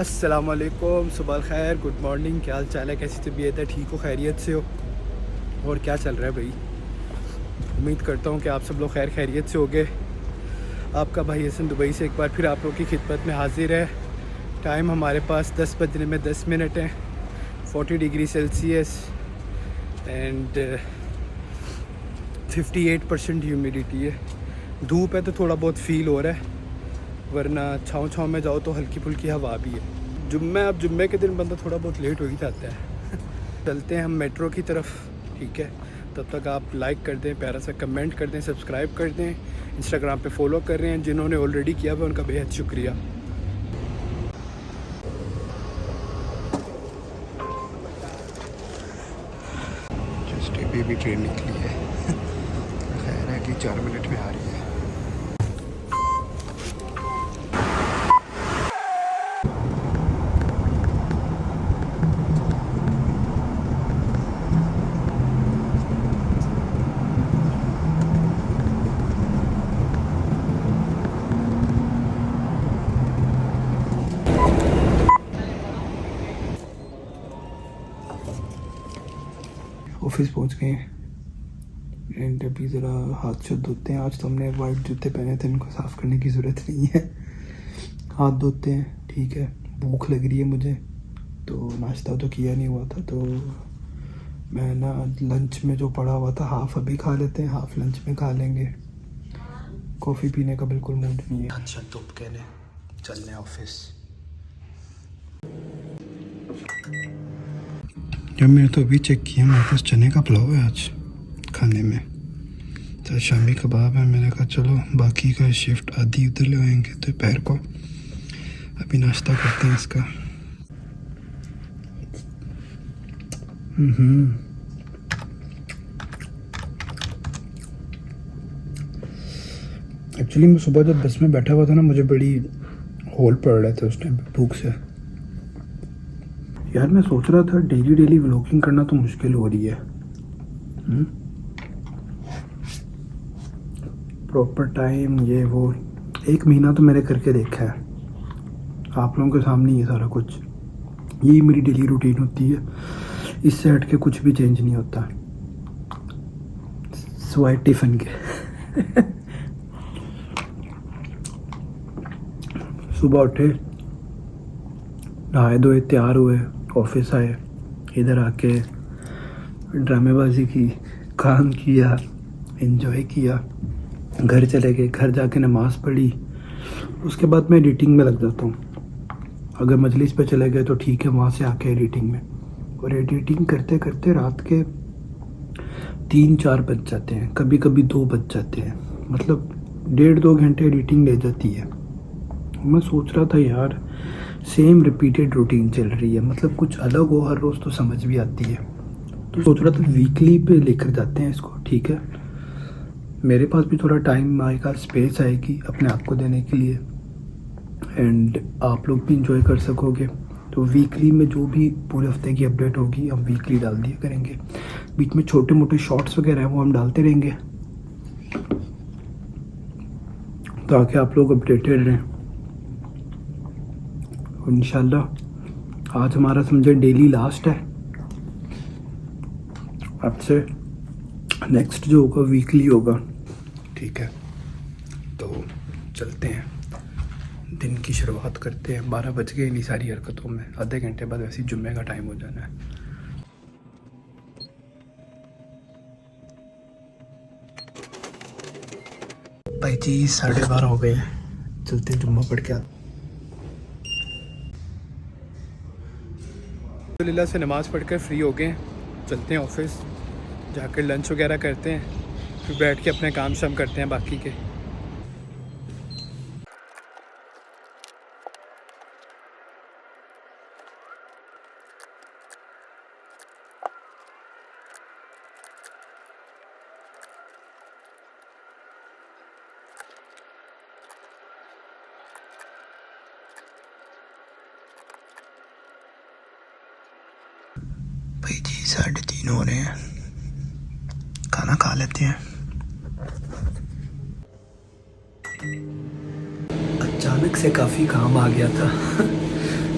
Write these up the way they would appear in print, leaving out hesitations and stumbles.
अस्सलामुअलैकुम, सुबह खैर, गुड मॉर्निंग। क्या हाल चाल है, कैसी तबीयत है, ठीक हो, खैरियत से हो? और क्या चल रहा है भाई? उम्मीद करता हूँ कि आप सब लोग खैर खैरियत से होगे। आपका भाई हसन दुबई से एक बार फिर आप लोग की खिदमत में हाजिर है। टाइम हमारे पास 10 बजने में 10 मिनट है। 40 डिग्री सेल्सियस एंड 58% ह्यूमिडिटी है। धूप है तो थोड़ा बहुत फील हो रहा है, वरना छाँव छाँव में जाओ तो हल्की फुल्की हवा भी है। अब जुम्मे के दिन बंदा थोड़ा बहुत लेट हो ही जाता है। चलते हैं हम मेट्रो की तरफ, ठीक है? तब तक आप लाइक कर दें, प्यारा सा कमेंट कर दें, सब्सक्राइब कर दें। इंस्टाग्राम पे फॉलो कर रहे हैं जिन्होंने ऑलरेडी किया हुआ, उनका बेहद शुक्रिया। जस्ट अभी भी ट्रेन निकली है। खैर है कि 4 मिनट में आ रही है। ऑफिस पहुंच गए एंड अभी ज़रा हाथ शुद्ध धोते हैं। आज तो हमने वाइट जूते पहने थे, इनको साफ़ करने की ज़रूरत नहीं है। हाथ धोते हैं, ठीक है? भूख लग रही है मुझे, तो नाश्ता तो किया नहीं हुआ था, तो मैं ना लंच में जो पड़ा हुआ था हाफ़ अभी खा लेते हैं, हाफ़ लंच में खा लेंगे। कॉफ़ी पीने का बिल्कुल मूड नहीं है। अच्छा धूप कहने चलने ऑफिस। जब मैंने तो अभी चेक किया, मेरे पास चने का पुलाव है आज खाने में, तो शामी कबाब है। मैंने कहा चलो बाकी का शिफ्ट आधी उधर ले आएंगे दोपहर को। अभी नाश्ता करते हैं इसका। एक्चुअली मैं सुबह जब बस में बैठा हुआ था ना, मुझे बड़ी होल पड़ रहे थे उस टाइम पे भूख से। यार मैं सोच रहा था डेली डेली व्लॉगिंग करना तो मुश्किल हो रही है। प्रॉपर टाइम ये वो, 1 महीना तो मैंने करके देखा है, आप लोगों के सामने ये सारा कुछ, यही मेरी डेली रूटीन होती है। इससे हट के कुछ भी चेंज नहीं होता सिवाय टिफ़िन के। सुबह उठे, नहाए धोए, तैयार हुए, ऑफिस आए, इधर आके ड्रामेबाजी की, काम किया, एंजॉय किया, घर चले गए, घर जाके नमाज़ पढ़ी। उसके बाद मैं एडिटिंग में लग जाता हूँ। अगर मजलिस पे चले गए तो ठीक है, वहाँ से आके एडिटिंग में, और एडिटिंग करते करते रात के 3-4 बज जाते हैं, कभी कभी 2 बज जाते हैं। मतलब 1.5-2 घंटे एडिटिंग ले जाती है। मैं सोच रहा था यार, सेम रिपीटेड रूटीन चल रही है, मतलब कुछ अलग हो हर रोज़ तो समझ भी आती है। तो सोच रहा था वीकली पे लेकर जाते हैं इसको, ठीक है? मेरे पास भी थोड़ा टाइम आएगा, स्पेस आएगी अपने आप को देने के लिए, एंड आप लोग भी इंजॉय कर सकोगे। तो वीकली में जो भी पूरे हफ्ते की अपडेट होगी हम वीकली डाल दिया करेंगे। बीच में छोटे मोटे शॉर्ट्स वगैरह हैं वो हम डालते रहेंगे, ताकि आप लोग अपडेटेड रहें। और इंशाल्लाह आज हमारा समझे डेली लास्ट है। अब से नेक्स्ट जो होगा वीकली होगा, ठीक है? तो चलते हैं, दिन की शुरुआत करते हैं। 12 बज गए इन्हीं सारी हरकतों में, आधे घंटे बाद वैसे ही जुम्मे का टाइम हो जाना है। भाई जी 12:30 हो गए हैं, चलते हैं जुम्मा पढ़ के आते। अल्हम्दुलिल्लाह से नमाज़ पढ़कर फ्री हो गए, चलते हैं ऑफिस, जाकर लंच वगैरह करते हैं, फिर बैठ के अपने काम शाम करते हैं बाकी के। भाई जी 3:30 हो रहे हैं, खाना खा लेते हैं। अचानक से काफ़ी काम आ गया था।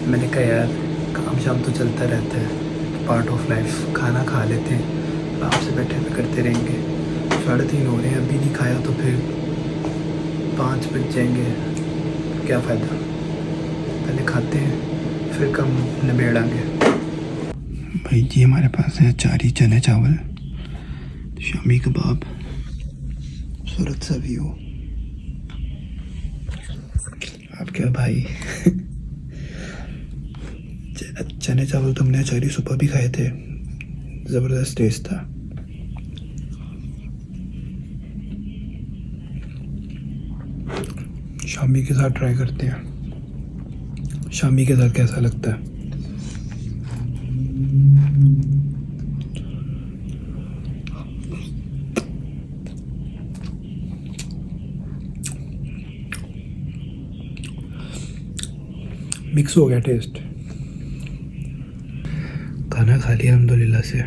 मैंने कहा यार काम शाम तो चलता रहता है, पार्ट ऑफ लाइफ, खाना खा लेते हैं, आराम से बैठे हुए करते रहेंगे। 3:30 हो रहे हैं, अभी नहीं खाया तो फिर 5 बज जाएंगे, क्या फ़ायदा। पहले खाते हैं फिर कम निबेड़ांगे। भाई जी हमारे पास है अचारी चने चावल, शामी कबाब, सूरत सा व्यू। आप क्या भाई चने चावल तो हमने अचारी सुबह भी खाए थे, ज़बरदस्त टेस्ट था। शामी के साथ ट्राई करते हैं, शामी के साथ कैसा लगता है। मिक्स हो गया टेस्ट। खाना खा लिया अल्हम्दुलिल्लाह से,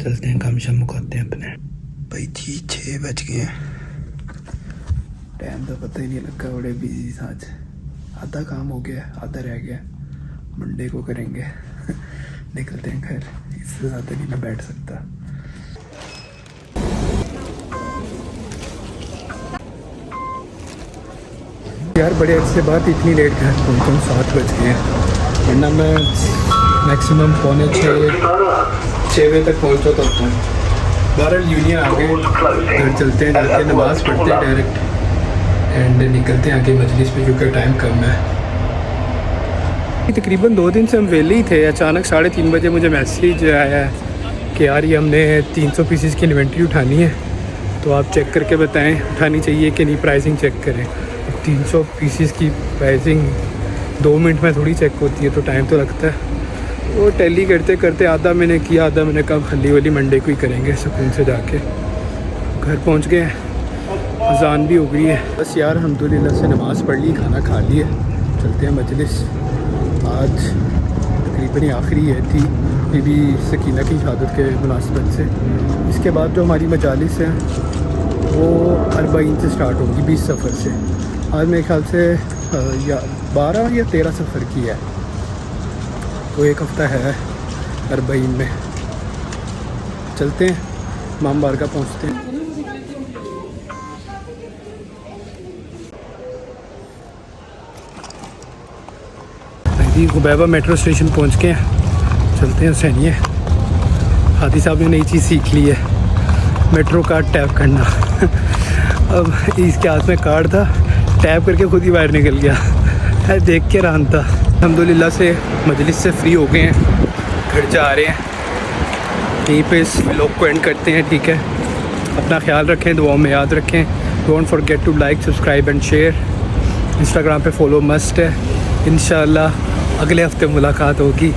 चलते हैं काम शाम मुकाते हैं अपने। भाई जी 6 बज गए हैं, टाइम तो पता ही नहीं लगा, बड़े बिजी था आज। आधा काम हो गया, आधा रह गया, मंडे को करेंगे। निकलते हैं घर, इससे ज़्यादा नहीं मैं बैठ सकता। यार बड़े अरसे बाद इतनी लेट घर पहुँचा हूँ, 7 बज गए हैं, वरना मैं मैक्सिमम 6:45 बजे तक पहुँचा तो बहरहाल यूनियन आ गए। घर चलते हैं, जाके नमाज़ पढ़ते हैं डायरेक्ट एंड निकलते हैं आगे मजलिस पे, क्योंकि टाइम कम है। तकरीबन 2 दिन से हम वेले ही थे, अचानक 3:30 बजे मुझे मैसेज आया है कि यार ये हमने 300 पीसीस की इन्वेंट्री उठानी है, तो आप चेक करके बताएं उठानी चाहिए कि नहीं, प्राइसिंग चेक करें। 300 पीसीस की प्राइसिंग 2 मिनट में थोड़ी चेक होती है, तो टाइम तो लगता है। वो टैली करते करते आधा मैंने किया, आधा मैंने कहा खली वाली मंडे को ही करेंगे सुकून से जाके। घर पहुंच गए, अजान भी हो गई है। बस यार अल्हम्दुलिल्लाह से नमाज़ पढ़ ली, खाना खा लिया, चलते हैं मजलिस। आज तकरीबन आखिरी है थी बीबी सकीना की शहादत के मुनासिबत से। इसके बाद जो हमारी मजालिस हैं वो 40 से स्टार्ट होगी, 20 सफ़र से। आज मेरे ख्याल से या 12 या 13 सफ़र की है, तो 1 हफ़्ता है 40 में। चलते हैं इमाम बारगाह पहुँचते हैं। जी हुबैबा मेट्रो स्टेशन पहुंच गए हैं, चलते हैं सैनिए। हादी साहब ने नई चीज़ सीख ली है, मेट्रो कार्ड टैप करना। अब इसके हाथ में कार्ड था, टैप करके खुद ही बाहर निकल गया, देख के रहा था। अल्हम्दुलिल्लाह से मजलिस से फ्री हो गए हैं, घर जा रहे हैं। यहीं पे इस व्लॉग को एंड करते हैं, ठीक है। अपना ख्याल रखें, दुआओं में याद रखें। Don't forget to like, subscribe and share. Instagram पे फॉलो मस्ट है। इंशाल्लाह अगले हफ्ते मुलाकात होगी।